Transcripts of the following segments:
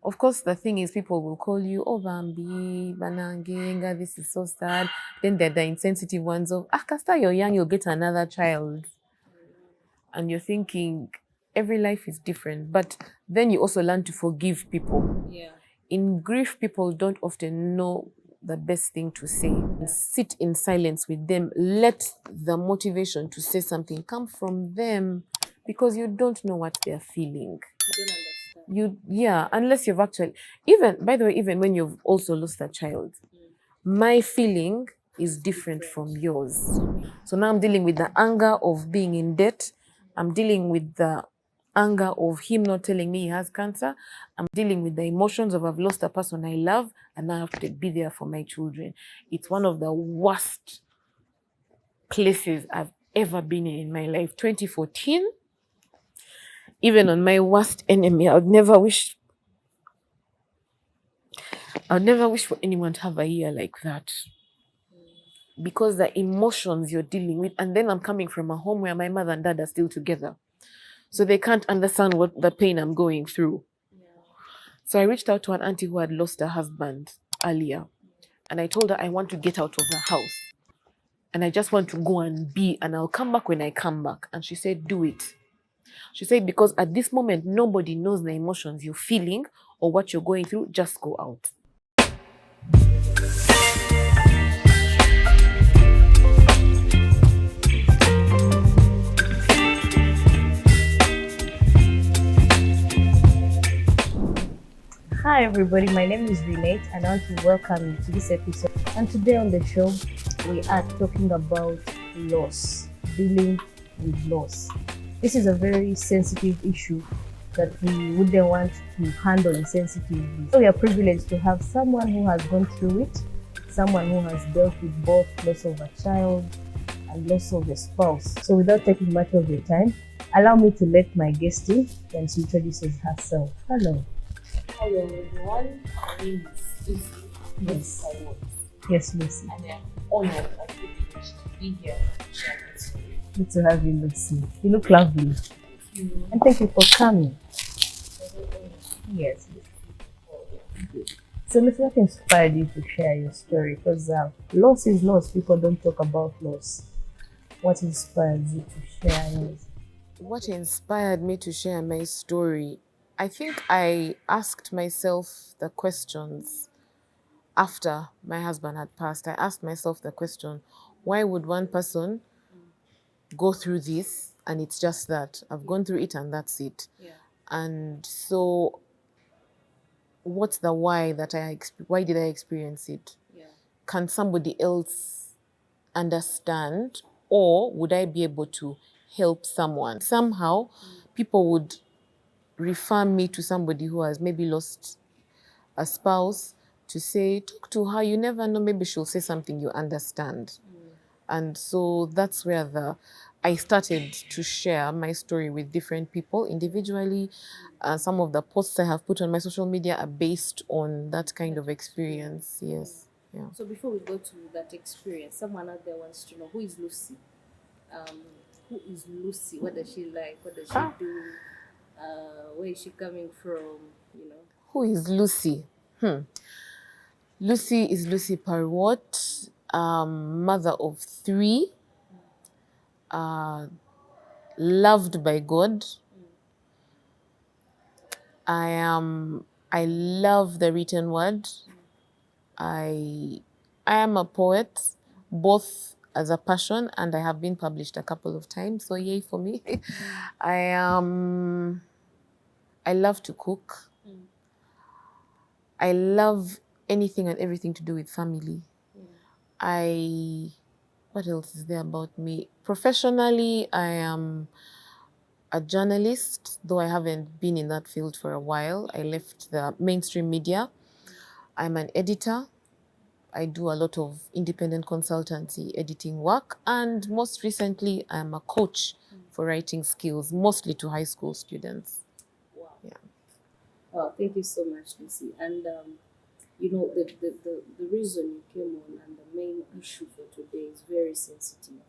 Of course, the thing is, people will call you, oh, Bambi, Banangenga, this is so sad. Then they're the insensitive ones of, Kasta, you're young, you'll get another child. And you're thinking, every life is different. But then you also learn to forgive people. Yeah. In grief, people don't often know the best thing to say. Sit in silence with them. Let the motivation to say something come from them because you don't know what they're feeling. You don't understand. Yeah, unless you've actually, even, by the way, even when you've also lost a child, my feeling is different from yours. So now I'm dealing with the anger of being in debt. I'm dealing with the anger of him not telling me he has cancer. I'm dealing with the emotions of I've lost a person I love and I have to be there for my children. It's one of the worst places I've ever been in my life. 2014, even on my worst enemy, I'd never wish for anyone to have a year like that. Because the emotions you're dealing with, and then I'm coming from a home where my mother and dad are still together. So they can't understand what the pain I'm going through. So I reached out to an auntie who had lost her husband earlier. And I told her I want to get out of her house. And I just want to go and be, and I'll come back when I come back. And she said, do it. She said, because at this moment, nobody knows the emotions you're feeling or what you're going through. Just go out. Hi everybody, my name is Renate and I want to welcome you to this episode. And today on the show, we are talking about loss, dealing with loss. This is a very sensitive issue that we wouldn't want to handle insensitively. So we are privileged to have someone who has gone through it, someone who has dealt with both loss of a child and loss of a spouse. So without taking much of your time, allow me to let my guest in and she introduces herself. Hello. Hello everyone, my name is Lucy. Yes. Taiwo, Yes, Lucy. and I'm honored and privileged to be here to share my story. Good to have you, Lucy. You look lovely. You And thank you for coming. Yes. So, Lucy, what inspired you to share your story? Because loss is loss. People don't talk about loss. What inspired you to share yours? What inspired me to share my story? I think I asked myself the questions after my husband had passed. I asked myself the question, why would one person go through this and it's just that? I've gone through it and that's it. Yeah. And so what's the why that why did I experience it? Yeah. Can somebody else understand, or would I be able to help someone? Somehow people would refer me to somebody who has maybe lost a spouse to say, talk to her, you never know, maybe she'll say something you understand. And so that's where I started to share my story with different people individually. Some of the posts I have put on my social media are based on that kind of experience. Yes. Yeah. So before we go to that experience, someone out there wants to know, who is Lucy? Um, who is Lucy? What does she like? What does she do? Where is she coming from? You know. Who is Lucy? Lucy is Lucy Parwot, mother of 3, loved by God. I love the written word. I am a poet, both as a passion, and I have been published a couple of times, so yay for me. I love to cook. I love anything and everything to do with family. What else is there about me? Professionally, I am a journalist, though I haven't been in that field for a while. I left the mainstream media. I'm an editor. I do a lot of independent consultancy editing work. And most recently, I'm a coach for writing skills, mostly to high school students. Wow. Yeah. Well, thank you so much, Lucy. And you know, the reason you came on and the main issue for today is very sensitive.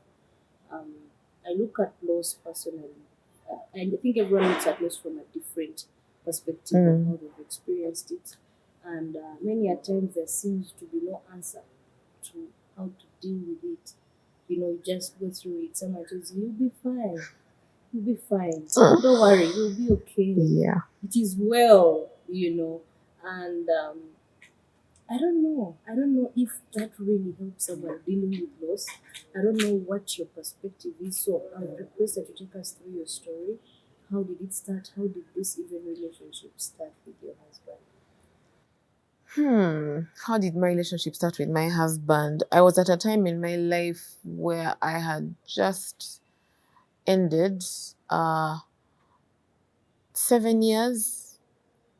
I look at loss personally, and I think everyone looks at loss from a different perspective of how they've experienced it. And many a times there seems to be no answer to how to deal with it. You know, you just go through it. Someone tells you, you'll be fine. You'll be fine. Don't worry, you'll be okay. Yeah. It is well, you know. And I don't know. I don't know if that really helps someone dealing with loss. I don't know what your perspective is. So I would request that you take us through your story. How did it start? How did this even relationship start with your husband? How did my relationship start with my husband? I was at a time in my life where I had just ended 7 years.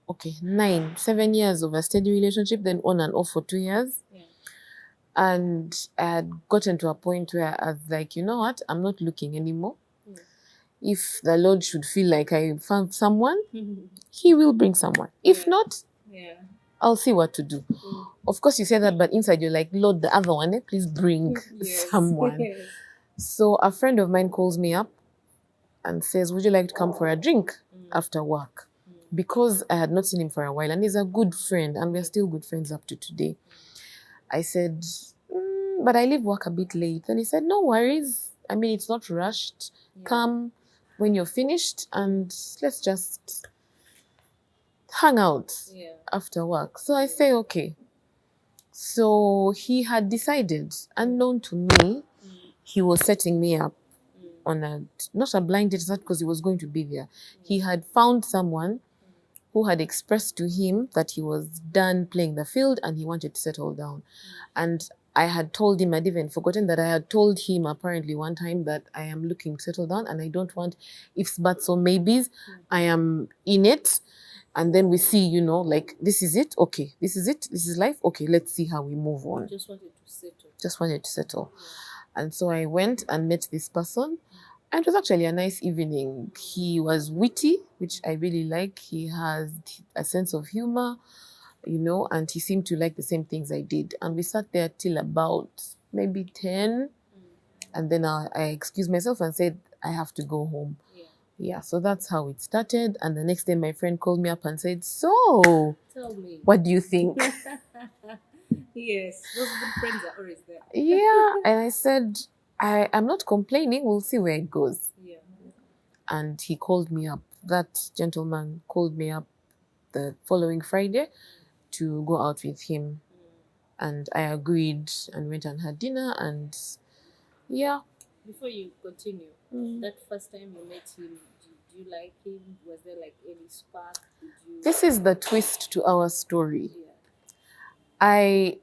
Okay, 7 years of a steady relationship, then on and off for 2 years. Yeah. And I had gotten to a point where I was like, you know what? I'm not looking anymore. If the Lord should feel like I found someone, He will bring someone. If not, I'll see what to do. Of course, you say that, but inside you're like, Lord, the other one, please bring someone. Yes. So a friend of mine calls me up and says, would you like to come for a drink after work? Because I had not seen him for a while, and he's a good friend, and we're still good friends up to today. I said, but I leave work a bit late. And he said, no worries. I mean, it's not rushed. Come when you're finished, and let's just hang out after work. So I say, okay. So he had decided, unknown to me, he was setting me up on not a blind date, not because he was going to be there. He had found someone who had expressed to him that he was done playing the field and he wanted to settle down. And I had told him, I'd even forgotten that I had told him apparently one time that I am looking to settle down and I don't want ifs, buts, or maybes. I am in it. And then we see, you know, like, this is it. Okay, this is it. This is life. Okay, let's see how we move on. Just wanted to settle. Just wanted to settle. And so I went and met this person. And it was actually a nice evening. He was witty, which I really like. He has a sense of humor, you know, and he seemed to like the same things I did. And we sat there till about maybe 10. And then I excused myself and said, I have to go home. Yeah, so that's how it started. And the next day, my friend called me up and said, so, Tell me. what do you think? Yes, those good friends are always there. Yeah, and I said, I'm not complaining. We'll see where it goes. Yeah. And he called me up. That gentleman called me up the following Friday to go out with him. And I agreed and went and had dinner. And yeah. Before you continue, that first time you met him, did you like him? Was there like any spark? Did you... This is the twist to our story. Yeah.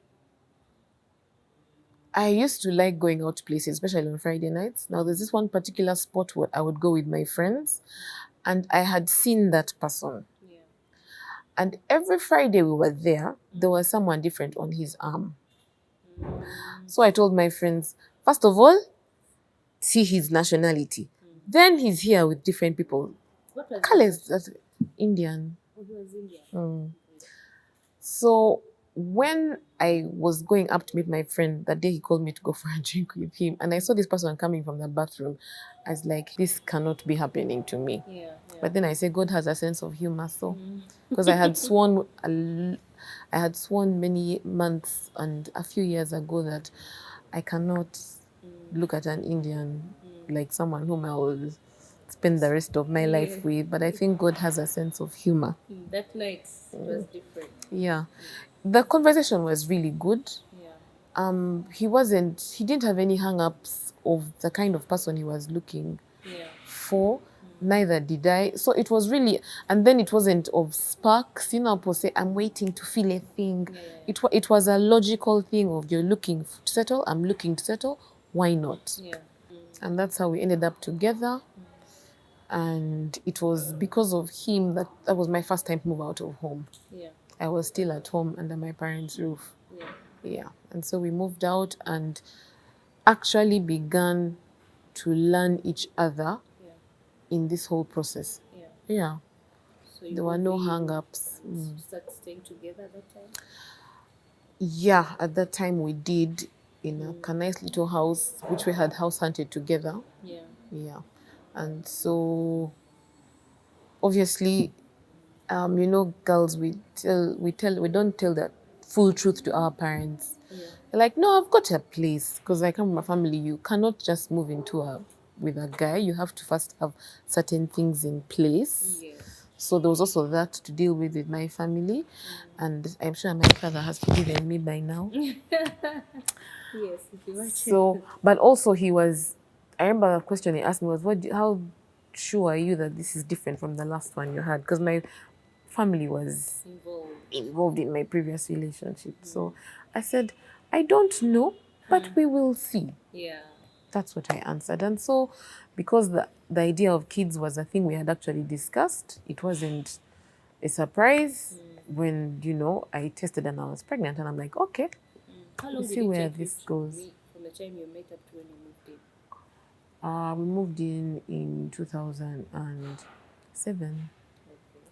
I used to like going out to places, especially on Friday nights. Now, there's this one particular spot where I would go with my friends, and I had seen that person. Yeah. And every Friday we were there was someone different on his arm. So I told my friends, first of all, see his nationality. Then he's here with different people. What was Colors, that's Indian. Oh, he was Indian. So when I was going up to meet my friend, that day he called me to go for a drink with him, and I saw this person coming from the bathroom. I was like, this cannot be happening to me. Yeah. But then I said, God has a sense of humor, so because I had sworn many months and a few years ago that I cannot look at an Indian like someone whom I will spend the rest of my life with. But I think God has a sense of humor. That night was different. Yeah. The conversation was really good. Yeah. He didn't have any hang-ups of the kind of person he was looking for. Neither did I. So it was really, and then it wasn't of sparks, you know, people say, I'm waiting to feel a thing. It was a logical thing of, you're looking to settle, I'm looking to settle, why not? Yeah. And that's how we ended up together. And it was because of him that was my first time to move out of home. Yeah. I was still at home under my parents' roof. Yeah. And so we moved out and actually began to learn each other in this whole process. Yeah. So there were no hang-ups. You started staying together at that time? Yeah, at that time we did, in a nice little house, which we had house hunted together. Yeah. Yeah. And so, obviously, You know, girls, we don't tell the full truth to our parents. Yeah. They're like, no, I've got a place because I come from a family. You cannot just move into a with a guy. You have to first have certain things in place. Yes. So there was also that to deal with my family, and I'm sure my father has forgiven me by now. Yes. If you watch So, but also he was. I remember the question he asked me was, how sure are you that this is different from the last one you had? Because my family was involved. involved in my previous relationship. So I said, I don't know, but we will see. Yeah. That's what I answered. And so, because the idea of kids was a thing we had actually discussed, it wasn't a surprise when, I tested and I was pregnant. And I'm like, okay, How we'll long see did it where take you this to goes. meet from the time you met up to when you moved in? We moved in 2007. Okay.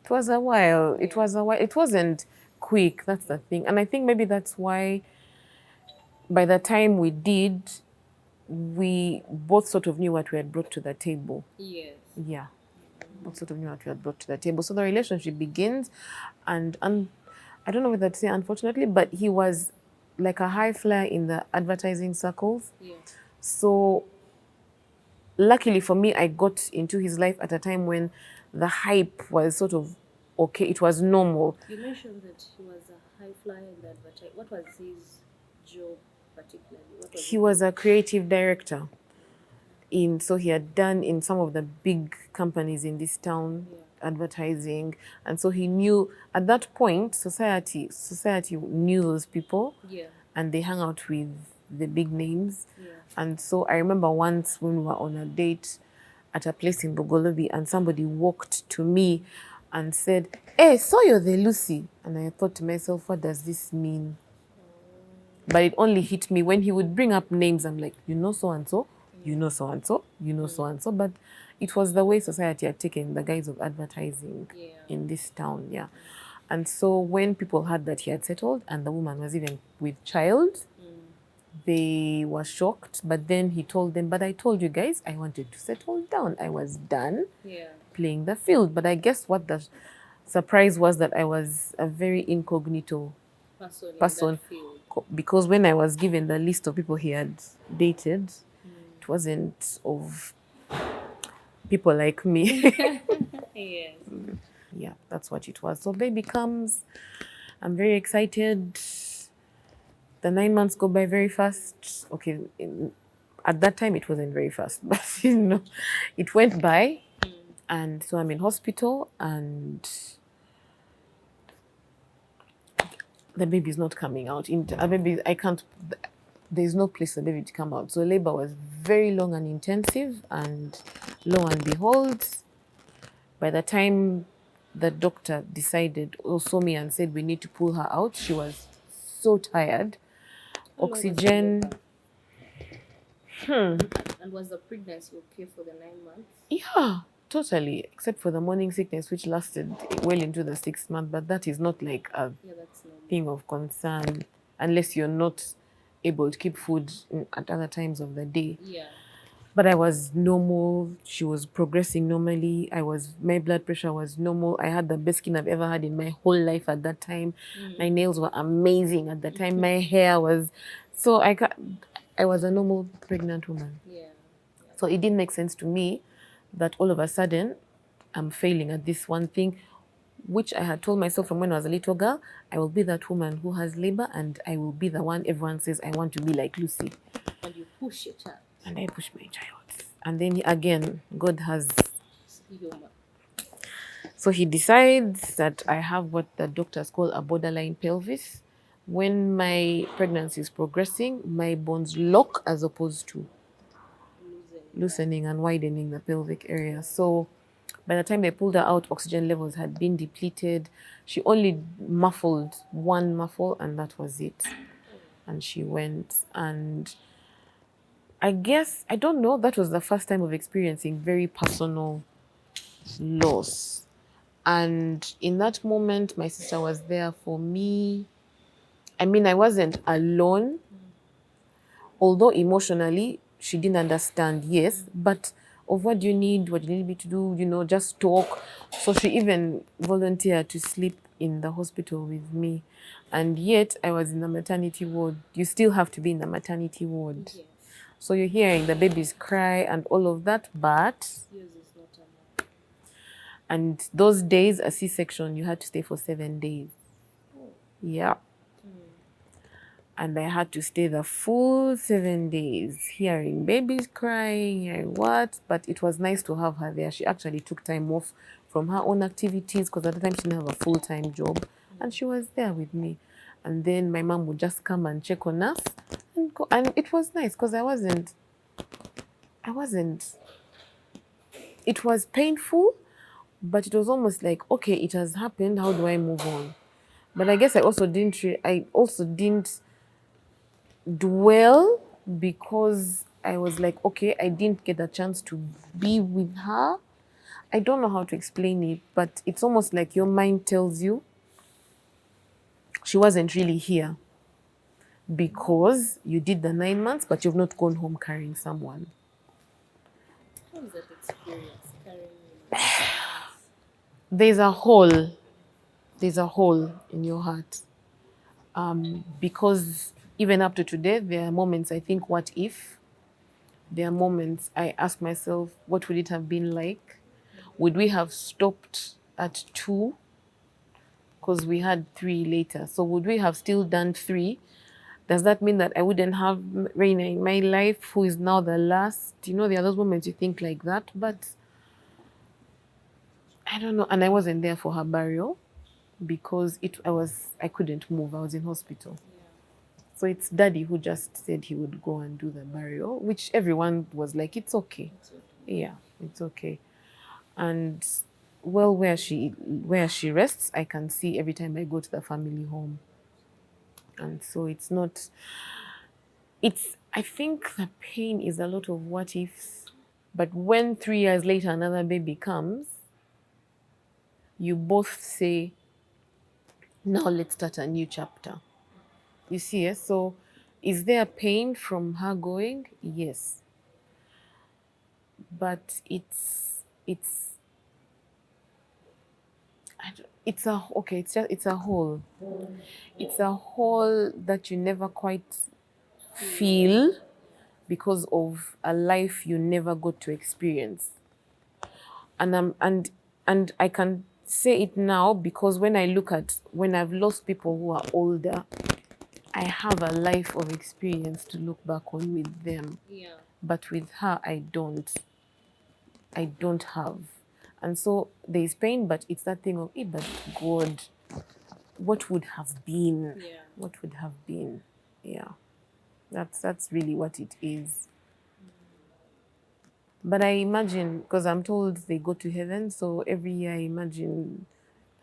It was a while. It Yeah. was a while. It wasn't quick. That's the thing. And I think maybe that's why by the time we did, we both sort of knew what we had brought to the table. Yes. Yeah. Both sort of knew what we had brought to the table. So the relationship begins, and I don't know whether to say unfortunately, but he was like a high flyer in the advertising circles. Yeah. So luckily for me, I got into his life at a time when the hype was sort of okay. It was normal. You mentioned that he was a high flyer in the advertising. What was his job particularly? What was He was a creative director. So he had done in some of the big companies in this town, advertising, and so he knew at that point society knew those people, Yeah. and they hung out with the big names. Yeah. And so I remember once when we were on a date at a place in Bogolobi, and somebody walked to me and said, "Hey, so you're the Lucy?" And I thought to myself, what does this mean? But it only hit me when he would bring up names. I'm like, you know so and so, you know so and so, you know so and so. But it was the way society had taken the guise of advertising in this town, yeah. And so when people heard that he had settled and the woman was even with child, they were shocked. But then he told them, but I told you guys I wanted to settle down. I was done playing the field. But I guess what the surprise was that I was a very incognito person. In that field. Because when I was given the list of people he had dated, it wasn't of people like me. Yes. Yeah, that's what it was. So baby comes. I'm very excited. The 9 months go by very fast. Okay, at that time it wasn't very fast, but it went by. And so I'm in hospital and the baby's not coming out. There's no place for the baby to come out. So labor was very long and intensive, and lo and behold, by the time the doctor decided or saw me and said we need to pull her out, she was so tired. How long was the Oxygen. labor? And was the pregnancy okay for the 9 months? Yeah, totally. Except for the morning sickness, which lasted well into the 6th month, but that is not like a That's normal. thing of concern unless you're not able to keep food at other times of the day. Yeah. But I was normal. She was progressing normally. My blood pressure was normal. I had the best skin I've ever had in my whole life at that time. My nails were amazing at that time. My hair was, so I was a normal pregnant woman. Yeah. So it didn't make sense to me that all of a sudden I'm failing at this one thing, which I had told myself from when I was a little girl. I will be that woman who has labor, and I will be the one everyone says I want to be like Lucy. And you push your child. And I push my child. And then again, God has. Human. So he decides that I have what the doctors call a borderline pelvis. When my pregnancy is progressing, my bones lock as opposed to loosening and widening the pelvic area. So by the time they pulled her out, oxygen levels had been depleted. She only muffled one muffle, and that was it. And she went. And I guess, I don't know, that was the first time of experiencing very personal loss. And in that moment, my sister was there for me. I mean, I wasn't alone, although emotionally she didn't understand, yes, but of what do you need, what do you need me to do, just talk. So she even volunteered to sleep in the hospital with me. And yet I was in the maternity ward. You still have to be in the maternity ward. Yes. So you're hearing the babies cry and all of that, but Yours is not enough. and those days, a C-section, you had to stay for 7 days. Yeah. And I had to stay the full 7 days, hearing babies crying, hearing what. But it was nice to have her there. She actually took time off from her own activities because at the time she didn't have a full-time job. And she was there with me. And then my mom would just come and check on us and go. And it was nice because I wasn't, it was painful, but it was almost like, okay, it has happened. How do I move on? But I guess I also didn't dwell because I was like, okay, I didn't get a chance to be with her. I don't know how to explain it, but it's almost like your mind tells you she wasn't really here because you did the 9 months, but you've not gone home carrying someone. How is that experience carrying There's a hole. There's a hole in your heart. Because even up to today, there are moments I think, what if? There are moments I ask myself, what would it have been like? Would we have stopped at 2? Because we had 3 later. So would we have still done 3? Does that mean that I wouldn't have Reina in my life, who is now the last? There are those moments you think like that, but I don't know. And I wasn't there for her burial because I couldn't move. I was in hospital. So it's daddy who just said he would go and do the burial, which everyone was like, it's okay. Yeah, it's okay. And well, where she rests, I can see every time I go to the family home. And so I think the pain is a lot of what ifs. But when 3 years later another baby comes, you both say, now let's start a new chapter. You see, so is there pain from her going? Yes. But it's a hole. It's a hole that you never quite feel because of a life you never got to experience. And I can say it now because when I've lost people who are older, I have a life of experience to look back on with them. Yeah. But with her, I don't have. And so there is pain, but it's that thing of, but God, what would have been? Yeah. What would have been? Yeah. That's really what it is. But I imagine, because I'm told they go to heaven, so every year I imagine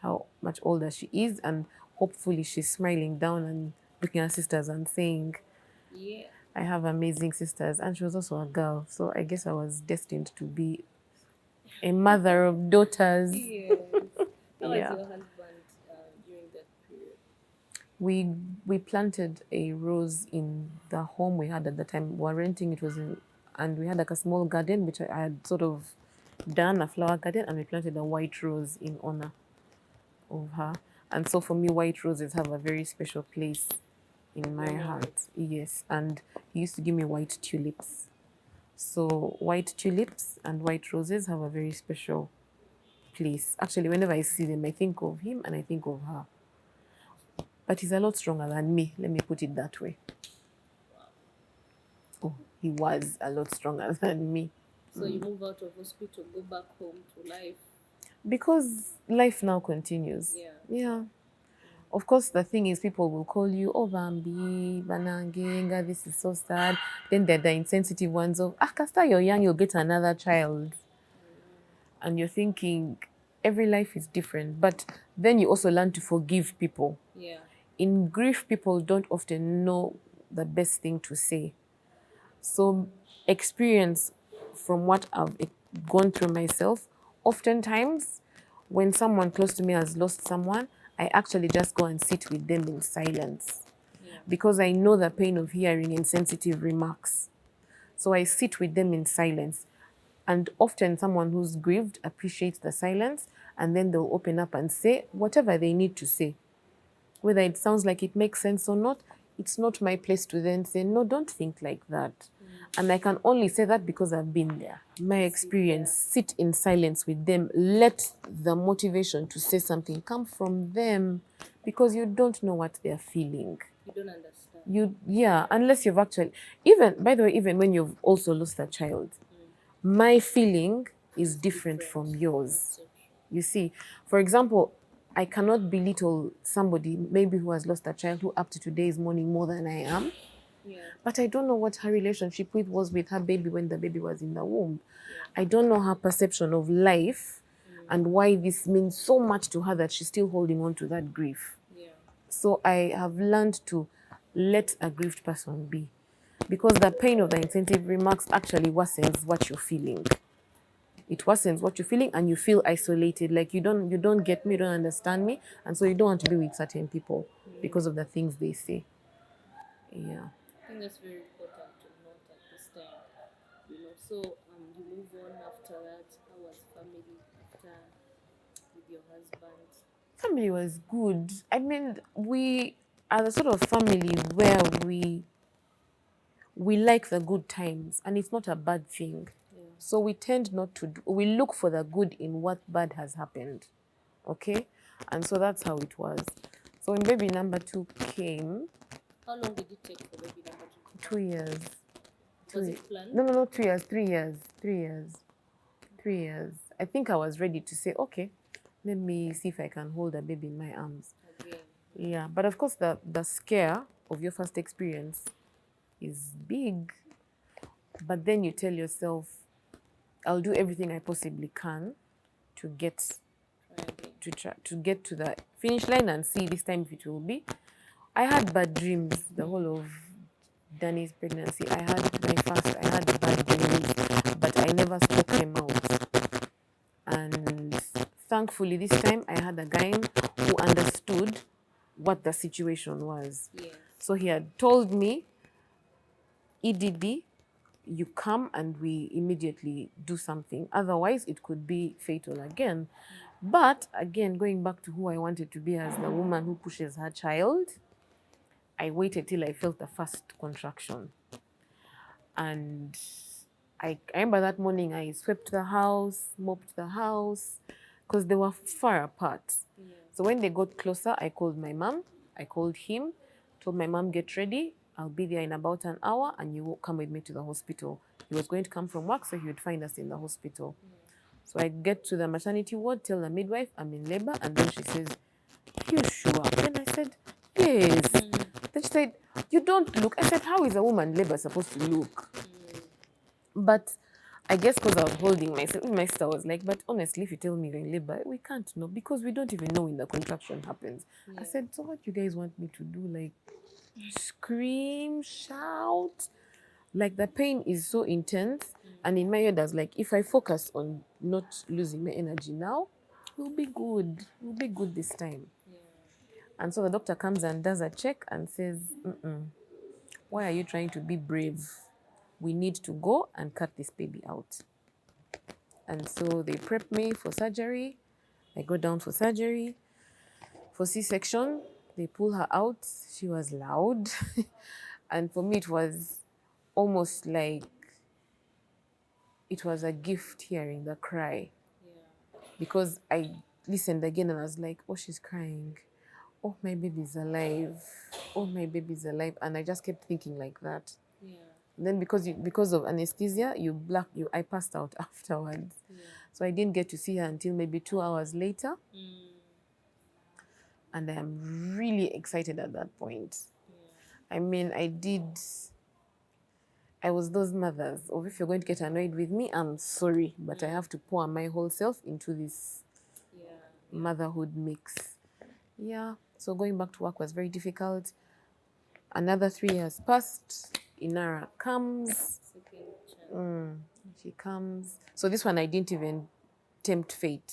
how much older she is, and hopefully she's smiling down and looking at sisters and saying, Yeah. I have amazing sisters. And she was also a girl, so I guess I was destined to be a mother of daughters. Yes. How was Yeah. your husband during that period? We planted a rose in the home we had at the time. We were renting. And we had like a small garden which I had sort of done, a flower garden, and we planted a white rose in honor of her. And so for me, white roses have a very special place in my heart. Yes, and he used to give me white tulips. So white tulips and white roses have a very special place. Actually, whenever I see them, I think of him and I think of her. But he's a lot stronger than me. Let me put it that way. Oh, he was a lot stronger than me. So you move out of hospital, go back home to life. Because life now continues. Yeah. Yeah. Of course, the thing is, people will call you, oh, Bambi, Banangenga, this is so sad. Then they're the insensitive ones of, Kasta, you're young, you'll get another child. And you're thinking, every life is different. But then you also learn to forgive people. Yeah. In grief, people don't often know the best thing to say. So experience from what I've gone through myself, oftentimes when someone close to me has lost someone, I actually just go and sit with them in silence. Yeah. Because I know the pain of hearing insensitive remarks. So I sit with them in silence. And often someone who's grieved appreciates the silence, and then they'll open up and say whatever they need to say. Whether it sounds like it makes sense or not, it's not my place to then say, no, don't think like that. And I can only say that because I've been there. My experience, sit in silence with them, let the motivation to say something come from them, because you don't know what they're feeling. You don't understand. Yeah, unless you've actually, even, by the way, even when you've also lost a child, my feeling is different from yours. You see, for example, I cannot belittle somebody maybe who has lost a child who up to today is mourning more than I am. Yeah. But I don't know what her relationship was with her baby when the baby was in the womb. I don't know her perception of life and why this means so much to her that she's still holding on to that grief. Yeah. So I have learned to let a grieved person be, because the pain of the incentive remarks actually worsens what you're feeling. It worsens what you're feeling, and you feel isolated, like you don't get me, you don't understand me, and so you don't want to be with certain people because of the things they say. Yeah. I think that's very important to note at this time. So you move on after that. How was family after with your husband? Family was good. I mean, we are the sort of family where we like the good times, and it's not a bad thing. So we tend not to we look for the good in what bad has happened. Okay? And so that's how it was. So when baby number 2 came, How long did it take for baby number 2? 2 years. Was it planned? No, 3 years, 3 years, 3 years. 3 years. I think I was ready to say, okay, let me see if I can hold a baby in my arms. Again. Yeah, but of course the scare of your first experience is big. But then you tell yourself, I'll do everything I possibly can to get to get to the finish line and see this time if it will be. I had bad dreams the whole of Danny's pregnancy. I had bad dreams, but I never spoke them out. And thankfully this time I had a guy who understood what the situation was. Yeah. So he had told me, EDD, you come and we immediately do something. Otherwise, it could be fatal again. But again, going back to who I wanted to be as the woman who pushes her child, I waited till I felt the first contraction. And I remember that morning I swept the house, mopped the house, because they were far apart. Yeah. So when they got closer, I called my mom, I called him, told my mom, get ready, I'll be there in about an hour and you will come with me to the hospital. He was going to come from work, so he would find us in the hospital. So I get to the maternity ward, tell the midwife I'm in labor, and then she says, are you sure? Then I said, yes. Then she said, you don't look. I said, how is a woman in labor supposed to look? But I guess because I was holding myself, my sister was like, but honestly, if you tell me you're in labor, we can't know, because we don't even know when the contraction happens. I said, so what you guys want me to do? Like, scream, shout? Like, the pain is so intense. And in my head, I was like, if I focus on not losing my energy now, we'll be good. We'll be good this time. And so the doctor comes and does a check and says, why are you trying to be brave? We need to go and cut this baby out. And so they prep me for surgery. I go down for surgery. For C-section, they pull her out. She was loud. And for me, it was almost like it was a gift hearing the cry. Because I listened again and I was like, oh, she's crying. Oh, my baby's alive. Oh, my baby's alive. And I just kept thinking like that. And then because of anesthesia, I passed out afterwards. So I didn't get to see her until maybe 2 hours later. And I am really excited at that point. I mean, I was those mothers of, if you're going to get annoyed with me, I'm sorry, but I have to pour my whole self into this motherhood mix. Yeah, so going back to work was very difficult. Another 3 years passed. Inara comes. She comes. So this one I didn't even tempt fate.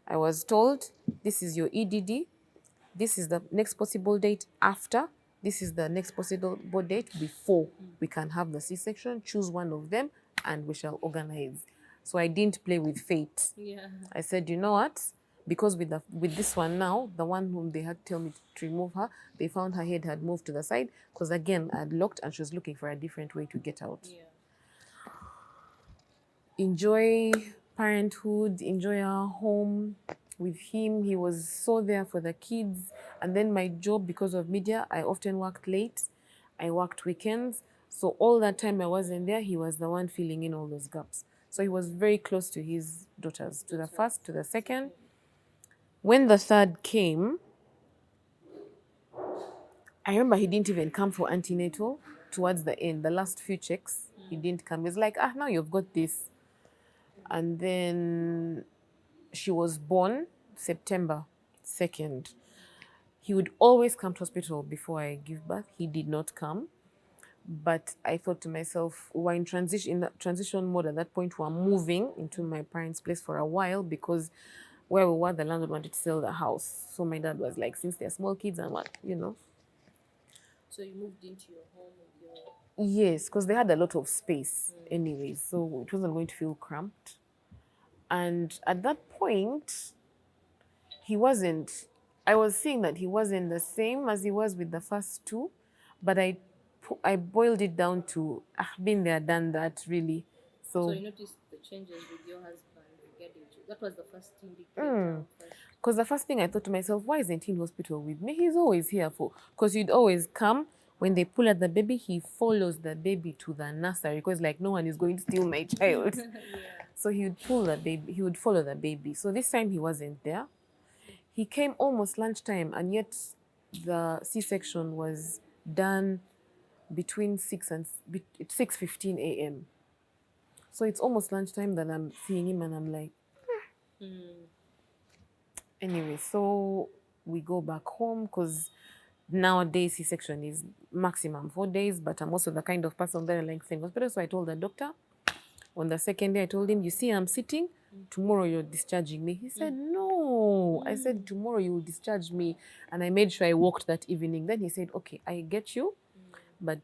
I was told, this is your EDD. This is the next possible date after. This is the next possible date before we can have the C-section. Choose one of them and we shall organize. So I didn't play with fate. Yeah. I said, you know what? Because with this one now, the one whom they had to tell me to remove her, they found her head had moved to the side because again I had locked and she was looking for a different way to get out. Yeah. Enjoy parenthood, enjoy our home with him. He was so there for the kids. And then my job, because of media, I often worked late. I worked weekends. So all that time I wasn't there, he was the one filling in all those gaps. So he was very close to his daughters, to the first, to the second. When the third came, I remember he didn't even come for antenatal towards the end, the last few checks. He didn't come. He's like, now you've got this. And then she was born September 2nd. He would always come to hospital before I give birth. He did not come. But I thought to myself, we're in transition mode at that point. We're moving into my parents' place for a while because where we were, the landlord wanted to sell the house. So my dad was like, since they're small kids and what, So you moved into your home with your. Yes, because they had a lot of space anyways, so it wasn't going to feel cramped. And at that point, he wasn't, I was seeing that he wasn't the same as he was with the first two, but I boiled it down to, been there, done that, really. So So, you noticed the changes with your husband regarding to that was the first indicator. First. because the first thing I thought to myself, why isn't he in hospital with me? He's always here for, because he'd always come. When they pull at the baby, he follows the baby to the nursery because, like, no one is going to steal my child. Yeah. So he would pull the baby, he would follow the baby. So this time he wasn't there. He came almost lunchtime, and yet the C-section was done between 6:15 a.m. So it's almost lunchtime that I'm seeing him, and I'm like, anyway. So we go back home because nowadays C-section is maximum 4 days. But I'm also the kind of person that I like staying in hospital. So I told the doctor. On the second day, I told him, you see, I'm sitting. Tomorrow you're discharging me. He said, no. I said, tomorrow you will discharge me. And I made sure I walked that evening. Then he said, okay, I get you. But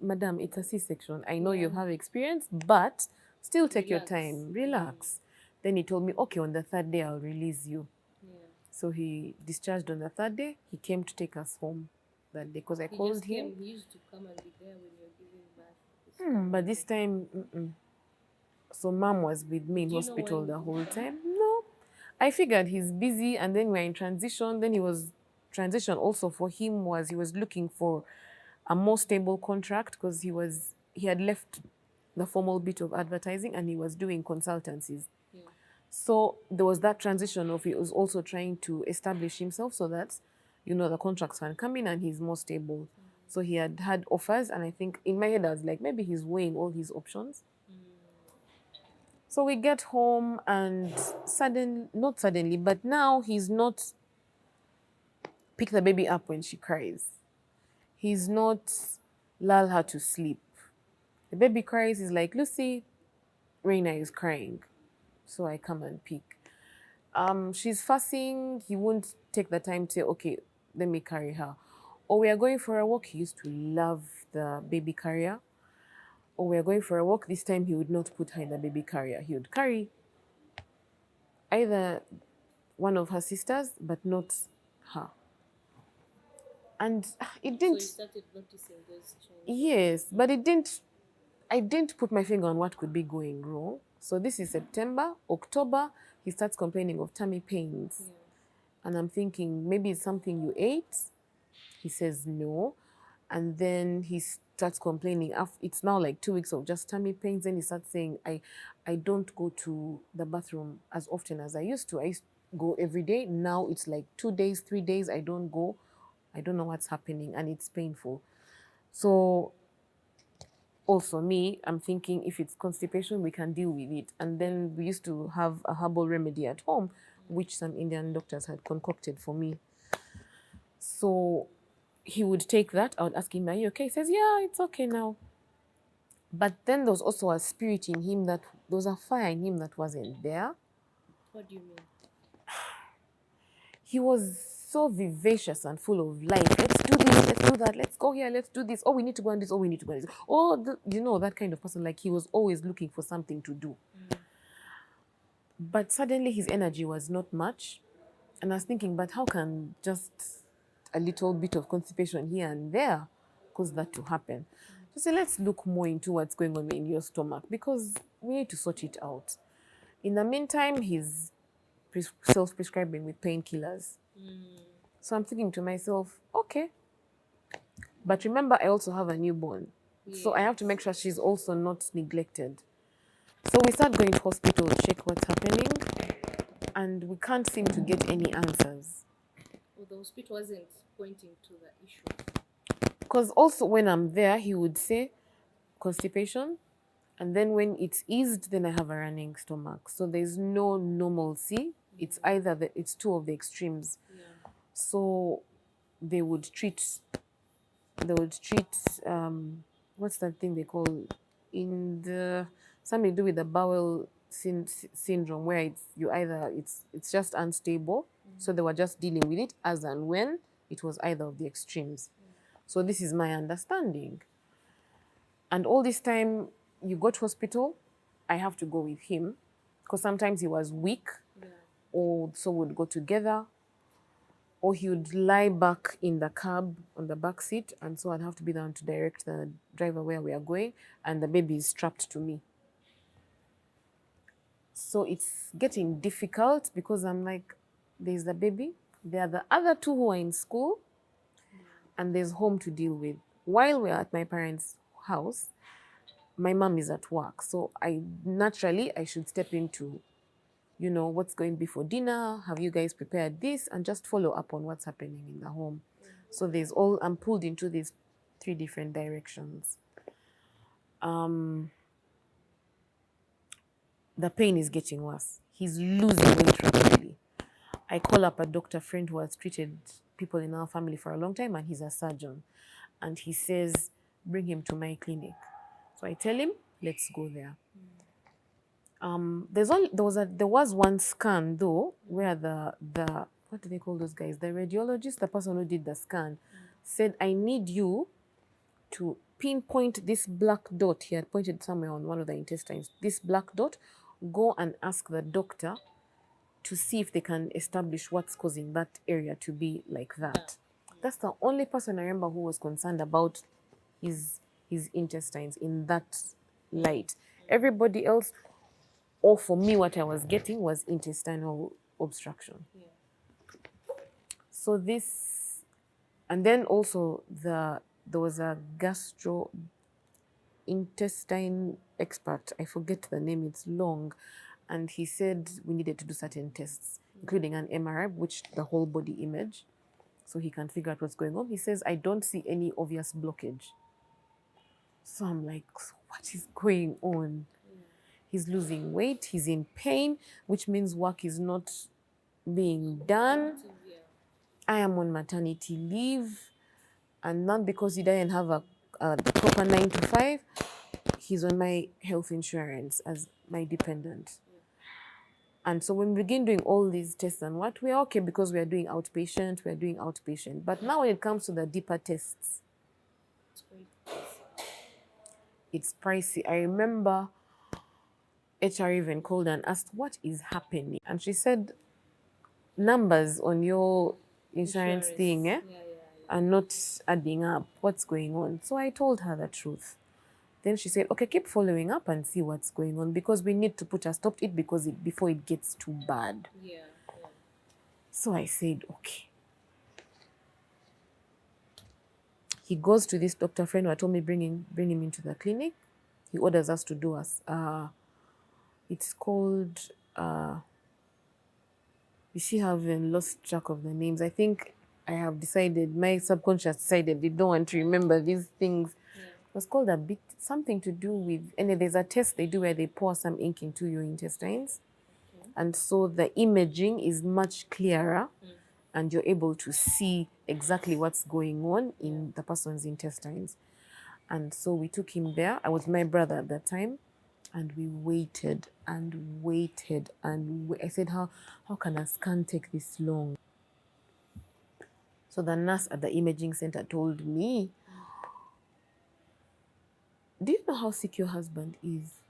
madam, it's a C-section. I know you have experience, but still take your time. Relax. Then he told me, okay, on the third day, I'll release you. Yeah. So he discharged on the third day. He came to take us home that day because I He called just him. came. He used to come and be there when you're giving birth. But this time, so mom was with me in Do you know hospital when the he whole came? time. No, I figured he's busy, and then we're in transition. Then he was transition also for him was he was looking for a more stable contract because he had left the formal bit of advertising and he was doing consultancies. Yeah. So there was that transition of he was also trying to establish himself so that the contracts can come in and he's more stable. So he had offers, and I think in my head I was like, maybe he's weighing all his options. So we get home, and not suddenly, but now he's not pick the baby up when she cries. He's not lull her to sleep. The baby cries, he's like, Lucy, Reina is crying. So I come and pick. She's fussing, he won't take the time to say, okay, let me carry her. Or we are going for a walk. He used to love the baby carrier. Or we are going for a walk. This time he would not put her in the baby carrier. He would carry either one of her sisters, but not her. And it So didn't. you started noticing those changes. Yes, but it didn't. I didn't put my finger on what could be going wrong. So this is September, October. He starts complaining of tummy pains, and I'm thinking maybe it's something you ate. He says no, and then he starts complaining. It's now like 2 weeks of just tummy pains. Then he starts saying, I don't go to the bathroom as often as I used to. I used to go every day. Now it's like 2 days, 3 days I don't go. I don't know what's happening, and it's painful. So also me, I'm thinking if it's constipation, we can deal with it. And then we used to have a herbal remedy at home, which some Indian doctors had concocted for me. So he would take that. I would ask him, are you okay? He says, yeah, it's okay now. But then there was also a spirit in him there was a fire in him that wasn't there. What do you mean? He was so vivacious and full of life. Let's do this, let's do that, let's go here, let's do this. Oh, we need to go on this, oh, we need to go on this. Oh, that kind of person, like he was always looking for something to do. But suddenly his energy was not much. And I was thinking, but how can just a little bit of constipation here and there cause that to happen? So say, let's look more into what's going on in your stomach because we need to sort it out. In the meantime, he's self-prescribing with painkillers. So I'm thinking to myself, okay. But remember, I also have a newborn. So I have to make sure she's also not neglected. So we start going to hospital to check what's happening. And we can't seem to get any answers. Well, the hospital wasn't pointing to the issue. Because also when I'm there, he would say constipation. And then when it's eased, then I have a running stomach. So there's no normalcy. It's either it's two of the extremes. Yeah. So they would treat what's that thing they call something to do with the bowel syndrome, where it's just unstable. So they were just dealing with it as and when it was either of the extremes. So this is my understanding. And all this time you go to hospital, I have to go with him because sometimes he was weak, or so would go together, or he would lie back in the cab on the back seat, and so I'd have to be there to direct the driver where we are going, and the baby is strapped to me. So it's getting difficult because I'm like, there's the baby, there are the other two who are in school, and there's home to deal with. While we're at my parents' house, my mom is at work. So I should step into, what's going before dinner, have you guys prepared this, and just follow up on what's happening in the home. So I'm pulled into these 3 different directions. The pain is getting worse. He's losing weight rapidly. I call up a doctor friend who has treated people in our family for a long time, and he's a surgeon. And he says, bring him to my clinic. So I tell him, let's go there. There was one scan though, where the what do they call those guys? The radiologist, the person who did the scan, said, I need you to pinpoint this black dot. He had pointed somewhere on one of the intestines. This black dot, go and ask the doctor to see if they can establish what's causing that area to be like that. That's the only person I remember who was concerned about his intestines in that light. Everybody else, or for me, what I was getting was intestinal obstruction. So this, and then also there was a gastrointestine expert. I forget the name, it's long. And he said we needed to do certain tests, including an MRI, which the whole body image, so he can figure out what's going on. He says, I don't see any obvious blockage. So I'm like, so what is going on? He's losing weight, he's in pain, which means work is not being done. I am on maternity leave, and not because he didn't have the proper 9 to 5. He's on my health insurance as my dependent. And so when we begin doing all these tests and what, we're okay because we're doing outpatient. But now when it comes to the deeper tests, it's pricey. I remember HR even called and asked, what is happening? And she said, numbers on your insurance thing are not adding up. What's going on? So I told her the truth. Then she said, okay, keep following up and see what's going on because we need to put a stop to it before it gets too bad. So I said, okay. He goes to this doctor friend who I told me bring him into the clinic. He orders us to do it's called, you see, I have lost track of the names. I think I have decided, my subconscious decided they don't want to remember these things. It was called something to do with, and there's a test they do where they pour some ink into your intestines. And so the imaging is much clearer and you're able to see exactly what's going on in the person's intestines. And so we took him there. I was my brother at that time. And we waited and waited. I said, how can a scan take this long? So the nurse at the imaging center told me, do you know how sick your husband is?